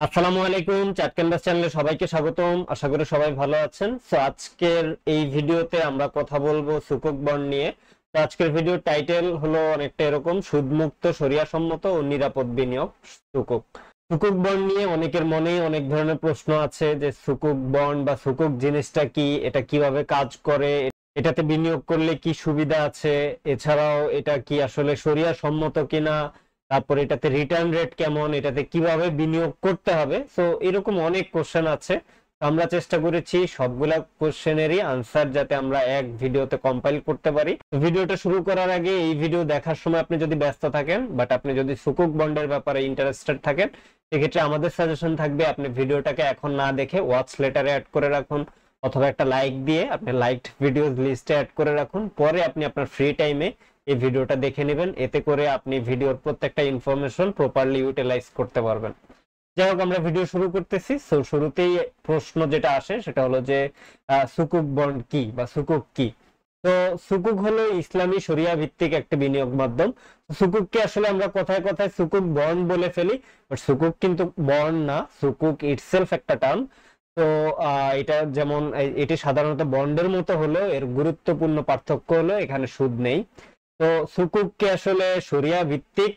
আসসালামু আলাইকুম, চাট ক্যানভাস চ্যানেলে সবাইকে স্বাগতম। আশা করি সবাই ভালো আছেন। সো আজকের এই ভিডিওতে আমরা কথা বলবো সুকুক বন্ড নিয়ে। তো আজকের ভিডিওর টাইটেল হলো অনেকটা এরকম, সুদমুক্ত, শরিয়াসম্মত ও নিরাপদ বিনিয়োগ সুকুক। সুকুক বন্ড নিয়ে অনেকের মনেই অনেক ধরনের প্রশ্ন আছে যে সুকুক বন্ড বা সুকুক জিনিসটা কি, এটা কিভাবে কাজ করে, এটাতে বিনিয়োগ করলে কি সুবিধা আছে, এছাড়াও এটা কি আসলে শরিয়াসম্মত কিনা, তারপর এটাতে রিটার্ন রেট কেমন, এটাতে কিভাবে বিনিয়োগ করতে হবে। সো এরকম অনেক কোশ্চেন আছে। তো আমরা চেষ্টা করেছি সবগুলা কোশ্চেনেরই আনসার যাতে আমরা এক ভিডিওতে কম্পাইল করতে পারি। ভিডিওটা শুরু করার আগে, এই ভিডিও দেখার সময় আপনি যদি ব্যস্ত থাকেন বাট আপনি যদি সুকুক বন্ডের ব্যাপারে ইন্টারেস্টেড থাকেন, সেক্ষেত্রে আমাদের সাজেশন থাকবে আপনি ভিডিওটাকে এখন না দেখে ওয়াচ লেটারে অ্যাড করে রাখুন, অথবা একটা লাইক দিয়ে আপনি লাইকড ভিডিওস লিস্টে অ্যাড করে রাখুন। পরে আপনি আপনার ফ্রি টাইমে এই ভিডিওটা দেখে নেবেন, এতে করে আপনি ভিডিওর প্রত্যেকটা ইনফরমেশন প্রপারলি ইউটিলাইজ করতে পারবেন। যাই হোক, আমরা ভিডিও শুরু করতেছি। সো শুরুতেই প্রশ্ন যেটা আসে সেটা হলো যে সুকুক বন্ড কি বা সুকুক কি। তো সুকুক হলো ইসলামী শরিয়া ভিত্তিক একটা বিনিয়োগ মাধ্যম। সুকুককে আসলে আমরা কথায় কথায় সুকুক বন্ড বলে ফেলি, বাট সুকুক কিন্তু বন্ড না, সুকুক ইটসেলফ একটা টার্ম। তো এটা যেমন এটি সাধারণত বন্ডের মতো হলো, এর গুরুত্বপূর্ণ পার্থক্য হলো এখানে সুদ নেই। তো সুকুককে আসলে শরিয়া ভিত্তিক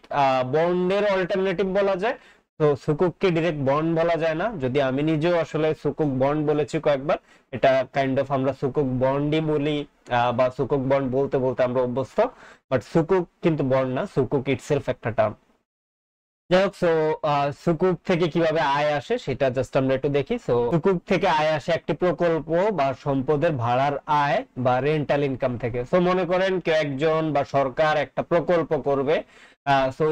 বন্ডের অল্টারনেটিভ বলা যায়। তো সুকুককে ডিরেক্ট বন্ড বলা যায় না, যদি আমি নিজেও আসলে সুকুক বন্ড বলেছি কয়েকবার। এটা কাইন্ড অফ আমরা সুকুক বন্ডই বলি, বা সুকুক বন্ড বলতে বলতে আমরা অভ্যস্ত। বাট সুকুক কিন্তু বন্ড না, সুকুক ইটসেলফ একটা টার্ম। যাই হোক, সুকুক থেকে কিভাবে আয় আসে সেটা জাস্ট আমরা একটু দেখি। সুকুক থেকে আয় আসে একটি প্রকল্প বা সম্পদের ভাড়ার আয় বা রেন্টাল ইনকাম থেকে। মনে করেন কেউ একজন বা সরকার একটা প্রকল্প করবে।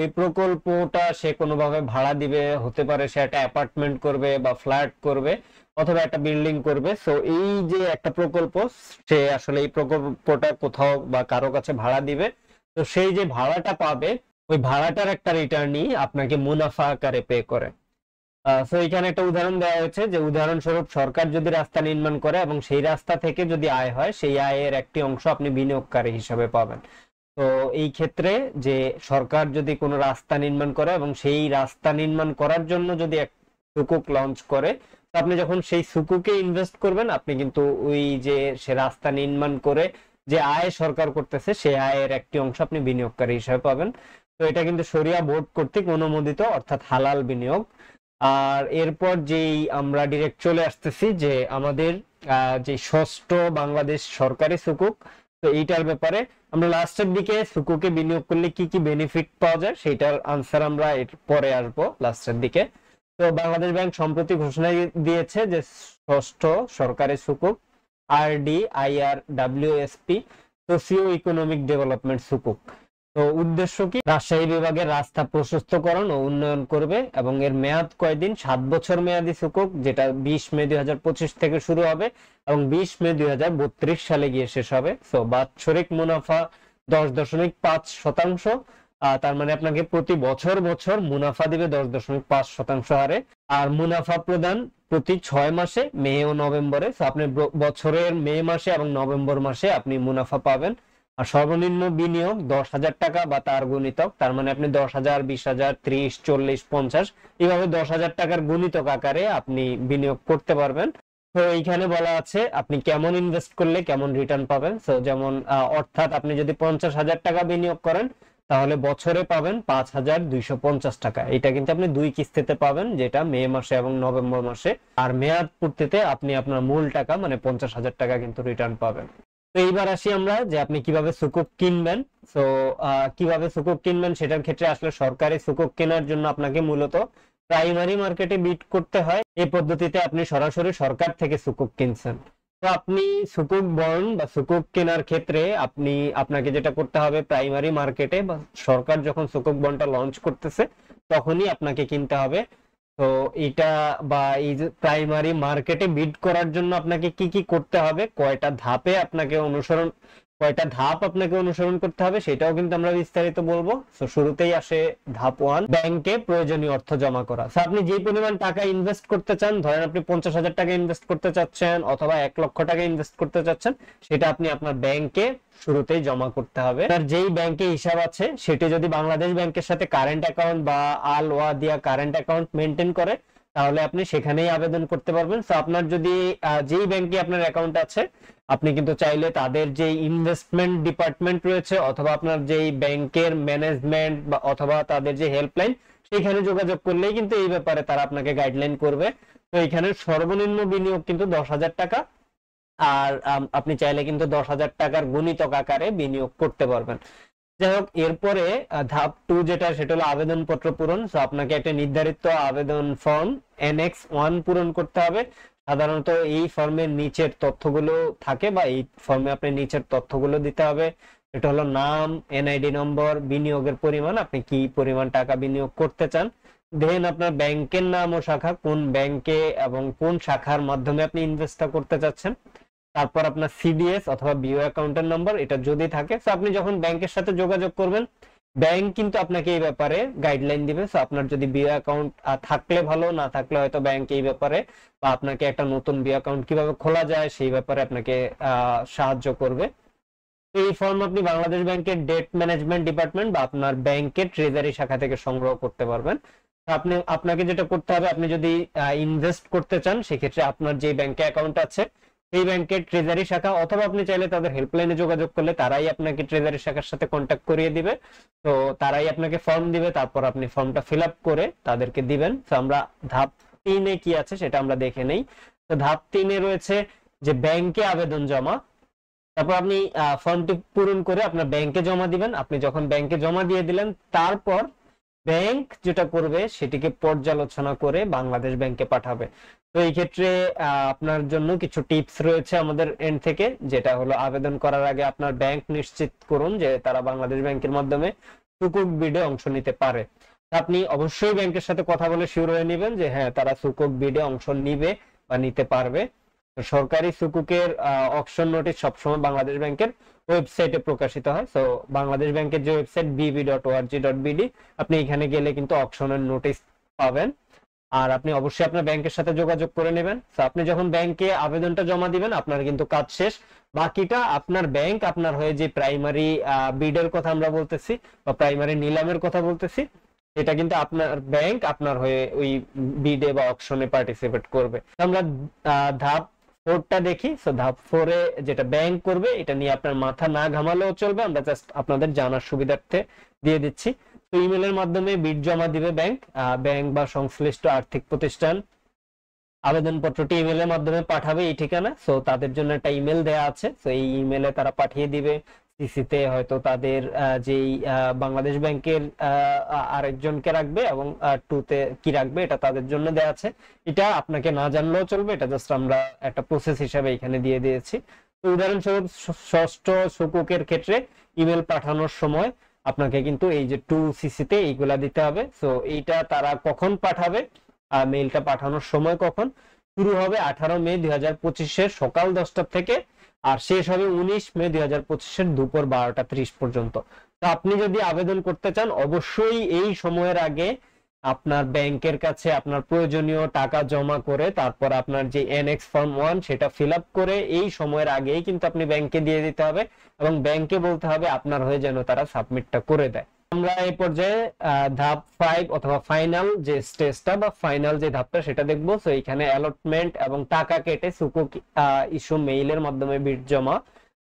এই প্রকল্পটা সে কোনোভাবে ভাড়া দিবে, হতে পারে সে একটা অ্যাপার্টমেন্ট করবে বা ফ্ল্যাট করবে অথবা একটা বিল্ডিং করবে। এই যে একটা প্রকল্প, সে আসলে এই প্রকল্পটা কোথাও বা কারো কাছে ভাড়া দিবে। তো সেই যে ভাড়াটা পাবে, ওই ভাড়াটার একটা রিটার্নই আপনাকে মুনাফা আকারে পে করে। এখানে একটা উদাহরণ দেওয়া হয়েছে যে উদাহরণস্বরূপ সরকার যদি রাস্তা নির্মাণ করে এবং সেই রাস্তা থেকে যদি আয় হয়, সেই আয়ের একটি অংশ আপনি বিনিয়োগকারী হিসাবে পাবেন। তো এই ক্ষেত্রে যে সরকার যদি কোনো রাস্তা নির্মাণ করে এবং সেই রাস্তা নির্মাণ করার জন্য যদি এক সুকুক লঞ্চ করে, তো আপনি যখন সেই সুকুকে ইনভেস্ট করবেন, আপনি কিন্তু ওই যে সে রাস্তা নির্মাণ করে যে আয় সরকার করতেছে, সেই আয়ের একটি অংশ আপনি বিনিয়োগকারী হিসাবে পাবেন। তো এটা কিন্তু শরিয়া বোর্ড কর্তৃক অনুমোদিত, অর্থাৎ হালাল বিনিয়োগ। আর এরপর যেই আমরা ডিরেক্ট চলে আসতেছি যে আমাদের যে ষষ্ঠ বাংলাদেশ সরকারি সুকুক। তো এইটার ব্যাপারে আমরা লাস্টের দিকে সুকুকে বিনিয়োগ করলে কি কি বেনিফিট পাওয়া যায় সেটার আনসার আমরা এর পরে আসবো লাস্টের দিকে। তো বাংলাদেশ ব্যাংক সম্প্রতি ঘোষণা দিয়েছে যে ষষ্ঠ সরকারি সুকুক RDIRWSP সোসিও ইকোনমিক ডেভেলপমেন্ট সুকুক। তো উদ্দেশ্য কি? রাজশাহী বিভাগের রাস্তা প্রশস্তকরণ ও উন্নয়ন করবে এবং এর মেয়াদ কয়দিন? 7 বছর মেয়াদী সুকুক, যেটা 20 মে 2025 থেকে শুরু হবে এবং 20 মে 2032 সালে গিয়ে শেষ হবে। বাৎসরিক মুনাফা 10.5%। তার মানে আপনাকে প্রতি বছর বছর মুনাফা দিবে 10.5% হারে। আর মুনাফা প্রদান প্রতি 6 মাসে, মে ও নভেম্বরে। আপনি বছরের মে মাসে এবং নভেম্বর মাসে আপনি মুনাফা পাবেন। আর সর্বনিম্ন বিনিয়োগ 10,000 টাকা বা তার গুণিতক। তার মানে আপনি 10,000, 20,000, 30, 40, 50 এইভাবে 10,000 টাকার গুণিতক আকারে আপনি বিনিয়োগ করতে পারবেন। তো এইখানে বলা আছে আপনি কেমন ইনভেস্ট করলে কেমন রিটার্ন পাবেন। যেমন অর্থাৎ আপনি যদি 50,000 টাকা বিনিয়োগ করেন, তাহলে বছরে পাবেন 5,250 টাকা। এটা কিন্তু আপনি 2 কিস্তিতে পাবেন, যেটা মে মাসে এবং নভেম্বর মাসে। আর মেয়াদ পূর্তিতে আপনি আপনার মূল টাকা মানে 50,000 টাকা কিন্তু রিটার্ন পাবেন। তো এইবার আসি আমরা যে আপনি কিভাবে সুকুক কিনবেন। তো কিভাবে সুকুক কিনবেন সেটার ক্ষেত্রে আসলে সরকারি সুকুক কেনার জন্য আপনাকে মূলত প্রাইমারি মার্কেটে বিড করতে হয়। এই পদ্ধতিতে আপনি সরাসরি সরকার থেকে সুকুক কিনছেন। তো আপনি সুকুক বন্ড বা সুকুক কেনার ক্ষেত্রে আপনাকে যেটা করতে হবে, প্রাইমারি মার্কেটে বা সরকার যখন সুকুক বন্ডটা লঞ্চ করতেছে তখনই আপনাকে কিনতে হবে। তো এটা বা এই যে প্রাইমারি মার্কেটে বিড করার জন্য আপনাকে কি কি করতে হবে, কয়টা ধাপ আপনাকে অনুসরণ করতে হবে সেটাও কিন্তু আমরা বিস্তারিত বলবো। শুরুতেই আসে ধাপ 1, ব্যাংকে প্রয়োজনীয় অর্থ জমা করা। আপনি যে পরিমাণ টাকা ইনভেস্ট করতে চান, ধরেন আপনি 50,000 টাকা ইনভেস্ট করতে চাচ্ছেন অথবা 1 লক্ষ টাকা ইনভেস্ট করতে চাচ্ছেন, সেটা আপনি আপনার ব্যাংকে শুরুতেই জমা করতে হবে। আর যেই ব্যাংকে হিসাব আছে সেটি যদি বাংলাদেশ ব্যাংকের সাথে কারেন্ট অ্যাকাউন্ট বা আল ওয়াদিয়া কারেন্ট অ্যাকাউন্ট মেনটেন করে, তাহলে আপনি সেখানেই আবেদন করতে পারবেন। তো আপনার যদি যেই ব্যাংকে আপনার অ্যাকাউন্ট আছে, আপনি কিন্তু চাইলে তাদের যে ইনভেস্টমেন্ট ডিপার্টমেন্ট রয়েছে অথবা আপনার যেই ব্যাংকের ম্যানেজমেন্ট বা অথবা তাদের যে হেল্পলাইন, সেখানে যোগাযোগ করলেই কিন্তু এই ব্যাপারে তারা আপনাকে গাইডলাইন করবে। তো এখানে সর্বনিম্ন বিনিয়োগ কিন্তু 10,000 টাকা, আর আপনি চাইলে কিন্তু 10,000 টাকার গুণিতক আকারে বিনিয়োগ করতে পারবেন। যাই হোক, এরপরে ধাপ 2 যেটা, সেটা হলো আবেদনপত্র পূরণ। তো আপনাকে একটা নির্ধারিত আবেদন ফর্ম NX 1 পূরণ করতে হবে। সাধারণত এই ফর্মের নিচের তথ্যগুলো থাকে বা এই ফর্মে আপনি নিচের তথ্যগুলো দিতে হবে। এটা হলো নাম, NID নম্বর, বিনিয়োগের পরিমাণ, আপনি কি পরিমাণ টাকা বিনিয়োগ করতে চান, দেন আপনার ব্যাংকের নাম ও শাখা, কোন ব্যাংকে এবং কোন শাখার মাধ্যমে আপনি ইনভেস্টটা করতে চাচ্ছেন, তারপর আপনার CDS অথবা বিও অ্যাকাউন্টের নম্বর, এটা যদি থাকে। তো আপনি যখন ব্যাংকের সাথে যোগাযোগ করবেন, ব্যাংক কিন্তু আপনাকে এই ব্যাপারে গাইডলাইন দিবে। তো আপনার যদি বিও অ্যাকাউন্ট থাকলে ভালো, না থাকলে হয়তো ব্যাংক এই ব্যাপারে বা আপনাকে একটা নতুন বিও অ্যাকাউন্ট কিভাবে খোলা যায় সেই ব্যাপারে আপনাকে সাহায্য করবে। এই ফর্ম আপনি বাংলাদেশ ব্যাংকের ডেট ম্যানেজমেন্ট ডিপার্টমেন্ট বা আপনার ব্যাংকের ট্রেজারি শাখা থেকে সংগ্রহ করতে পারবেন। আপনাকে যেটা করতে হবে, আপনি যদি ইনভেস্ট করতে চান, সেক্ষেত্রে আপনার যে ব্যাংকে অ্যাকাউন্ট আছে সেই ব্যাংকের ট্রেজারি শাখা, অথবা আপনি চাইলে তাদের হেল্পলাইনে যোগাযোগ করলে তারাই আপনাকে ট্রেজারি শাখার সাথে কন্ট্যাক্ট করিয়ে দিবে। তো তারাই আপনাকে ফর্ম দিবে, তারপর আপনি ফর্মটা ফিল আপ করে তাদেরকে দিবেন। তো আমরা ধাপ 3-এ কি আছে সেটা আমরা দেখে নেই। তো ধাপ 3-এ রয়েছে যে ব্যাংকে আবেদন জমা। তারপর আপনি ফর্মটি পূরণ করে আপনার ব্যাংকে জমা দিবেন। আপনি যখন ব্যাংকে জমা দিয়ে দিলেন, তারপর ব্যাংক যেটা করবে সেটিকে পর্যালোচনা করে বাংলাদেশ ব্যাংকে পাঠাবে। তো এই ক্ষেত্রে আপনার জন্য কিছু টিপস রয়েছে আমাদের এন্ড থেকে, যেটা হলো আবেদন করার আগে আপনার ব্যাংক নিশ্চিত করুন যে তারা বাংলাদেশ ব্যাংকের মাধ্যমে সুকুক বিডে অংশ নিতে পারে। আপনি অবশ্যই ব্যাংকের সাথে কথা বলে শিওর হয়ে নেবেন যে হ্যাঁ, তারা সুকুক বিডে অংশ নিবে বা নিতে পারবে। সরকারি সুকুকের অকশন নোটিশ সবসময় বাংলাদেশ ব্যাংকের ওয়েবসাইটে প্রকাশিত হয়। তো বাংলাদেশ ব্যাংকের যে ওয়েবসাইট bb.org.bd, আপনি এখানে গেলে কিন্তু অকশনের নোটিশ পাবেন। আর আপনি অবশ্যই আপনার ব্যাংকের সাথে যোগাযোগ করে নেবেন। তো আপনি যখন ব্যাংকে আবেদনটা জমা দিবেন, আপনার কিন্তু কাজ শেষ। বাকিটা আপনার ব্যাংক আপনার হয়ে যে প্রাইমারি বিডের কথা আমরা বলতেছি বা প্রাইমারি নিলামের কথা বলতেছি, এটা কিন্তু আপনার ব্যাংক আপনার হয়ে ওই বিডে বা অকশনে পার্টিসিপেট করবে। আমরা ধাপ 4টা দেখি। সো ধাপ 4-এ যেটা ব্যাংক করবে, এটা নিয়ে আপনার মাথা না ঘামালেও চলবে, আমরা জাস্ট আপনাদের জানার সুবিধার্থে দিয়ে দিচ্ছি। তো ইমেলের মাধ্যমে বিড জমা দিবে ব্যাংক বা সংশ্লিষ্ট আর্থিক প্রতিষ্ঠান আবেদনপত্রটি ইমেলের মাধ্যমে পাঠাবে এই ঠিকানা। সো তাদের জন্য একটা ইমেল দেয়া আছে, তো এই ইমেলে তারা পাঠিয়ে দিবে। সিসিতে হয়তো তাদের যেই বাংলাদেশ ব্যাংকের আরেকজনকে রাখবে এবং 2-তে কি রাখবে এটা তাদের জন্য দেয়া আছে। এটা আপনাকে না জানলেও চলবে, এটা জাস্ট আমরা একটা প্রসেস হিসাবে এখানে দিয়ে দিয়েছি। তো উদাহরণস্বরূপ ষষ্ঠ সুকুকের ক্ষেত্রে ইমেল পাঠানোর সময় আপনাকে কিন্তু এই যে 2CC-তে এইগুলা দিতে হবে। সো এইটা তারা কখন পাঠাবে, মেইলটা পাঠানোর সময় কখন, শুরু হবে 18 মে 2025-এর সকাল 10টা থেকে, আর শেষ হবে 19 মে 2025-এর দুপুর 12টা 30 পর্যন্ত। তো আপনি যদি আবেদন করতে চান, অবশ্যই এই সময়ের আগে আপনার ব্যাংকের কাছে আপনার প্রয়োজনীয় টাকা জমা করে তারপর আপনার যে NX ফর্ম 1 সেটা ফিল আপ করে এই সময়ের আগেই কিন্তু আপনি ব্যাংকে দিয়ে দিতে হবে এবং ব্যাংকে বলতে হবে আপনার হয়ে যেন তারা সাবমিটটা করে দেয়। আমরা এই পর্যায়ে ধাপ 5 অথবা ফাইনাল যে স্টেজটা বা ফাইনাল যে ধাপটা সেটা দেখবো। তো এখানে অ্যালটমেন্ট এবং টাকা কেটে সুকুক ইস্যু মেইলের মাধ্যমে বিড জমা।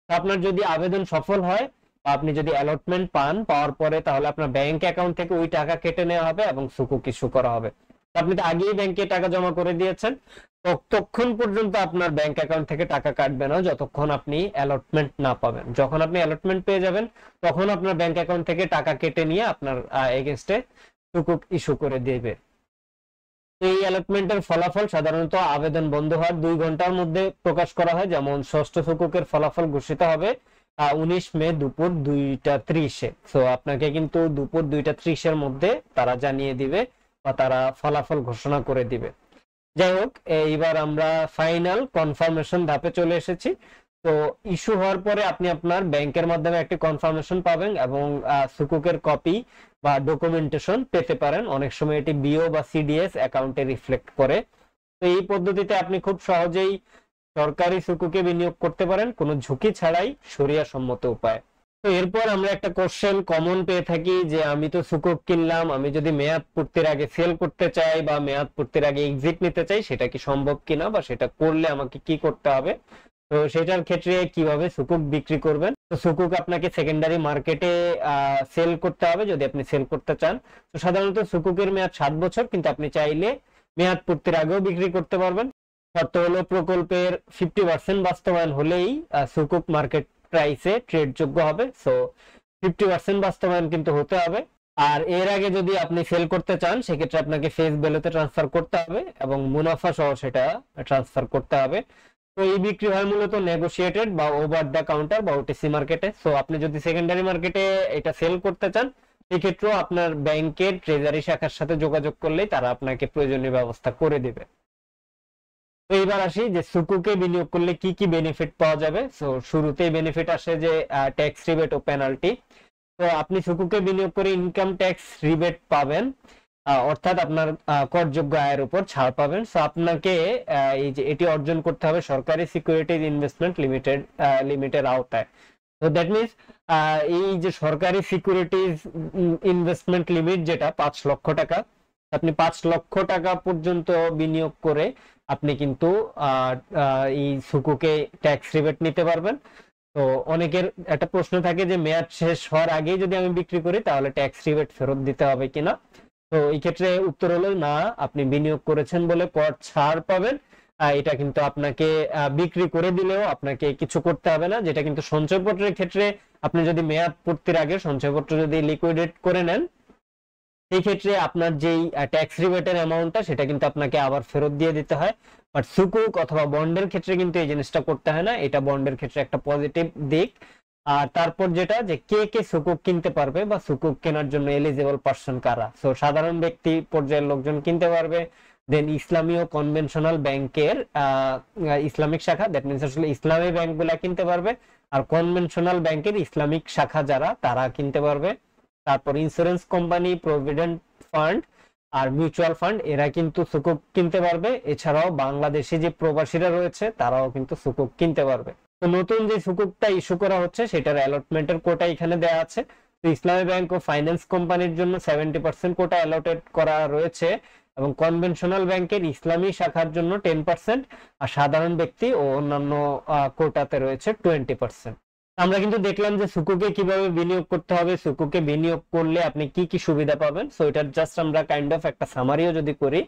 আপনার যদি আবেদন সফল হয়, আপনি যদি অ্যালটমেন্ট পাওয়ার পরে, তাহলে আপনার ব্যাংক অ্যাকাউন্ট থেকে ওই টাকা কেটে নেওয়া হবে এবং সুকুক ইস্যু করা হবে। আপনি তো আগেই ব্যাংকে টাকা জমা করে দিয়েছেন, ততক্ষণ পর্যন্ত আপনার ব্যাংক অ্যাকাউন্ট থেকে টাকা কাটবে না যতক্ষণ আপনি অ্যালটমেন্ট না পাবেন। যখন আপনি অ্যালটমেন্ট পেয়ে যাবেন, তখন আপনার ব্যাংক অ্যাকাউন্ট থেকে টাকা কেটে নিয়ে আপনার এগেইনস্টে সুকুক ইস্যু করে দেবে। এই অ্যালটমেন্টের ফলাফল সাধারণত আবেদন বন্ধ হওয়ার 2 ঘন্টার মধ্যে প্রকাশ করা হয়। যেমন ষষ্ঠ সুকুকের ফলাফল ঘোষিত হবে 19 মে দুপুর 2টা 30-এ। তো আপনাকে কিন্তু দুপুর 2টা 30-এর মধ্যে তারা জানিয়ে দিবে বা তারা ফলাফল ঘোষণা করে দিবে। যাই হোক, এইবার আমরা ফাইনাল কনফার্মেশন ধাপে চলে এসেছি। তো ইস্যু হওয়ার পরে আপনি আপনার ব্যাংকের মাধ্যমে একটি কনফার্মেশন পাবেন এবং সুকুকের কপি বা ডকুমেন্টেশন পেতে পারেন। অনেক সময় এটি বিও বা CDS অ্যাকাউন্টে রিফ্লেক্ট করে। তো এই পদ্ধতিতে আপনি খুব সহজেই সরকারি সুকুকে বিনিয়োগ করতে পারেন কোনো ঝুঁকি ছাড়াই, শরিয়া সম্মত উপায়। তো এরপর আমরা একটা কোশ্চেন কমন পেয়ে থাকি যে আমি তো সুকুক কিনলাম, আমি যদি মেয়াদ পূর্তির আগে সেল করতে চাই বা মেয়াদ পূর্তির আগে এক্সিট নিতে চাই, সেটা কি সম্ভব কিনা বা সেটা করলে আমাকে কি করতে হবে। তো সেটার ক্ষেত্রে কিভাবে সুকুক বিক্রি করবেন। তো সুকুক আপনাকে সেকেন্ডারি মার্কেটে সেল করতে হবে যদি আপনি সেল করতে চান। তো সাধারণত সুকুকের মেয়াদ 7 বছর, কিন্তু আপনি চাইলে মেয়াদ পূর্তির আগেও বিক্রি করতে পারবেন। শর্ত হলো প্রকল্পের 50% বাস্তবায়ন হলেই সুকুক মার্কেট প্রাইসে ট্রেড যোগ্য হবে। সো 50% বাস্তবায়ন কিন্তু হতে হবে। আর এর আগে যদি আপনি সেল করতে চান সেক্ষেত্রে আপনাকে ফেস ভ্যালুতে ট্রান্সফার করতে হবে এবং মুনাফা সহ সেটা ট্রান্সফার করতে হবে। তো এই বিক্রি হয় মূলত নেগোশিয়েটেড বা ওভার দ্য কাউন্টার বা ওটিসি মার্কেটে। সো আপনি যদি সেকেন্ডারি মার্কেটে এটা সেল করতে চান সেক্ষেত্রেও আপনার ব্যাংকের ট্রেজারি শাখার সাথে যোগাযোগ করলেই তারা আপনাকে প্রয়োজনীয় ব্যবস্থা করে দিবে। তো এবার আসি যে সুকুকে বিনিয়োগ করলে কি কি বেনিফিট পাওয়া যাবে। সো শুরুতেই বেনিফিট আসে যে ট্যাক্স রিবেট ও পেনাল্টি। তো আপনি সুকুকে বিনিয়োগ করে ইনকাম ট্যাক্স রিবেট পাবেন, অর্থাৎ আপনার করযোগ্য আয়ের উপর ছাড় পাবেন। সো আপনাকে এই যে এটি অর্জন করতে হবে সরকারি সিকিউরিটিজ ইনভেস্টমেন্ট লিমিটের আওতায়। তো দ্যাট মিনস এই যে সরকারি সিকিউরিটিজ ইনভেস্টমেন্ট লিমিট যেটা 5 লক্ষ টাকা, আপনি 5 লক্ষ টাকা পর্যন্ত বিনিয়োগ করে আপনি কিন্তু এই সুকুকে ট্যাক্স রিবেট নিতে পারবেন। তো অনেকের একটা প্রশ্ন থাকে যে মেয়াদ শেষ হওয়ার আগেই যদি আমি বিক্রি করি তাহলে ট্যাক্স রিবেট ফেরত দিতে হবে কিনা। তো এই ক্ষেত্রে উত্তর হলো না, আপনি বিনিয়োগ করেছেন বলে কর ছাড় পাবেন। এটা কিন্তু আপনাকে বিক্রি করে দিলেও আপনাকে কিছু করতে হবে না, যেটা কিন্তু সঞ্চয়পত্রের ক্ষেত্রে আপনি যদি মেয়াদ পূর্তির আগে সঞ্চয়পত্র যদি লিকুইডেট করে নেন সেই ক্ষেত্রে আপনার যেই ট্যাক্স রিবেটের অ্যামাউন্টটা সেটা কিন্তু আপনাকে আবার ফেরত দিয়ে দিতে হয়। বাট সুকুক অথবা বন্ডের ক্ষেত্রে কিন্তু এই জিনিসটা করতে হয় না, এটা বন্ডের ক্ষেত্রে একটা পজিটিভ দিক। আর তারপর যেটা যে কে কে সুকুক কিনতে পারবে বা সুকুক কেনার জন্য এলিজিবল পারসন কারা। সো সাধারণ ব্যক্তি পর্যায়ের লোকজন কিনতে পারবে, দেন ইসলামী ও কনভেনশনাল ব্যাংকের ইসলামিক শাখা, দ্যাট মিনস আসলে ইসলামী ব্যাংকগুলা কিনতে পারবে, আর কনভেনশনাল ব্যাংকের ইসলামিক শাখা যারা তারা কিনতে পারবে। তারপর ইন্স্যুরেন্স কোম্পানি, প্রভিডেন্ট ফান্ড আর মিউচুয়াল ফান্ড এরা কিন্তু সুকুক কিনতে পারবে। এছাড়াও বাংলাদেশে যে প্রবাসীরা রয়েছে তারাও কিন্তু সুকুক কিনতে পারবে। তো নতুন যে সুকুকটা ইস্যু করা হচ্ছে সেটার অ্যালটমেন্টের কোটা এখানে দেওয়া আছে। তো ইসলামী ব্যাংক ও ফাইন্যান্স কোম্পানির জন্য 70% কোটা অ্যালটেড করা রয়েছে এবং কনভেনশনাল ব্যাংকের ইসলামী শাখার জন্য 10%, আর সাধারণ ব্যক্তি ও অন্যান্য কোটাতে রয়েছে 20%। আমরা কিন্তু দেখলাম যে সুকুকে কিভাবে বিনিয়োগ করতে হবে, সুকুকে বিনিয়োগ করলে আপনি কি কি সুবিধা পাবেন। সো এটার জাস্ট আমরা কাইন্ড অফ একটা সামারিও যদি করি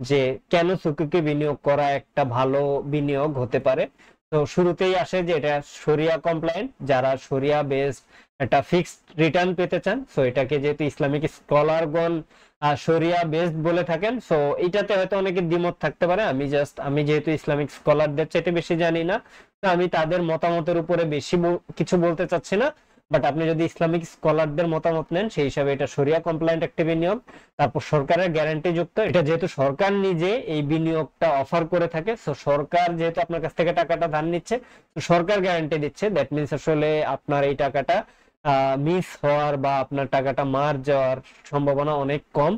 যে কেন সুকুকে বিনিয়োগ করা একটা ভালো বিনিয়োগ হতে পারে। তো শুরুতেই আসে যে এটা শরিয়া কমপ্লায়েন্ট, যারা শরিয়া বেসড একটা ফিক্সড রিটার্ন পেতে চান। সো এটাকে যেহেতু ইসলামিক স্কলারগণ শরিয়া বেসড বলে থাকেন, সো এইটাতে হয়তো অনেকের দ্বিমত থাকতে পারে। আমি যেহেতু ইসলামিক স্কলারদের চাইতে বেশি জানি না, তো আমি তাদের মতামতের উপরে বেশি কিছু বলতে চাচ্ছি না। বাট আপনি যদি ইসলামিক স্কলারদের মতামত নেন সেই হিসাবে এটা শরিয়া কমপ্লায়েন্ট একটা বিনিয়োগ। তারপর সরকারের গ্যারান্টি যুক্ত, এটা যেহেতু সরকার নিজে এই বিনিয়োগটা অফার করে থাকে, সো সরকার যেহেতু আপনার কাছ থেকে টাকাটা ধার নিচ্ছে, সরকার গ্যারান্টি দিচ্ছে, দ্যাট মিনস আসলে আপনার এই টাকাটা মিস হওয়ার বা আপনার টাকাটা মার যাওয়ার সম্ভাবনা অনেক কম।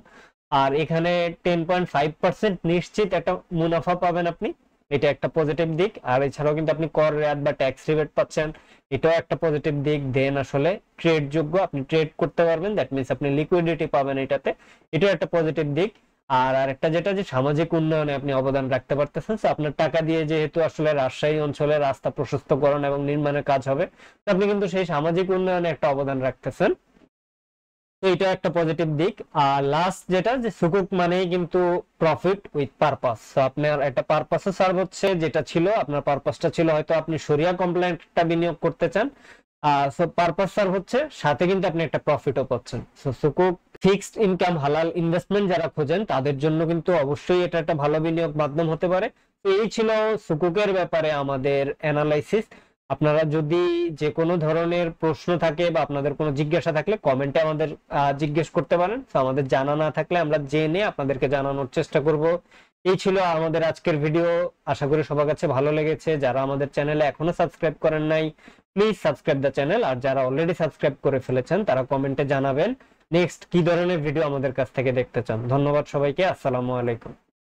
আর এখানে 10.5% নিশ্চিত একটা মুনাফা পাবেন আপনি, এটা একটা পজিটিভ দিক। আর এছাড়াও কিন্তু আপনি কর রেয়াত বা ট্যাক্স রিবেট পাচ্ছেন, এটাও একটা পজিটিভ দিক। দেন আসলে ট্রেড যোগ্য, আপনি ট্রেড করতে পারবেন, দ্যাট মিনস আপনি লিকুইডিটি পাবেন এটাতে, এটাও একটা পজিটিভ দিক। আর আরেকটা যেটা যে সামাজিক উন্নয়নে আপনি অবদান রাখতে পারতেছেন। আপনার টাকা দিয়ে যেহেতু আসলে রাজশাহী অঞ্চলে রাস্তা প্রশস্তকরণ এবং নির্মাণের কাজ হবে, তো আপনি কিন্তু সেই সামাজিক উন্নয়নে একটা অবদান রাখতেছেন, তো এটা একটা পজিটিভ দিক। আর লাস্ট যেটা যে সুকুক মানেই কিন্তু প্রফিট উইথ পারপাস। আপনার একটা পারপাসে সার্ভ হচ্ছে, যেটা ছিল আপনার পারপাসটা ছিল হয়তো আপনি শরিয়া কমপ্লায়েন্টটা বিনিয়োগ করতে চান, সো পারপাস সার্ভ হচ্ছে, সাথে কিন্তু আপনি একটা প্রফিটও পাচ্ছেন। সো সুকুক ফিক্সড ইনকাম হালাল ইনভেস্টমেন্ট যারা খোঁজেন তাদের জন্য কিন্তু অবশ্যই এটা একটা ভালো বিনিয়োগ মাধ্যম হতে পারে। তো এই ছিল সুকুকের ব্যাপারে আমাদের অ্যানালাইসিস। আপনারা যদি যে কোনো ধরনের প্রশ্ন থাকে বা আপনাদের কোনো জিজ্ঞাসা থাকলে কমেন্টে আমাদের জিজ্ঞেস করতে পারেন। তো আমাদের জানা না থাকলে আমরা জেনে আপনাদেরকে জানানোর চেষ্টা করব। এই ছিল আমাদের আজকের ভিডিও, আশা করি সবার কাছে ভালো লেগেছে। যারা আমাদের চ্যানেলে এখনো সাবস্ক্রাইব করেন নাই প্লিজ সাবস্ক্রাইব দ্য চ্যানেল, আর যারা অলরেডি সাবস্ক্রাইব করে ফেলেছেন তারা কমেন্টে জানাবেন নেক্সট কি ধরনের ভিডিও আমাদের কাছ থেকে দেখতে চান। ধন্যবাদ সবাইকে, আসসালামু আলাইকুম।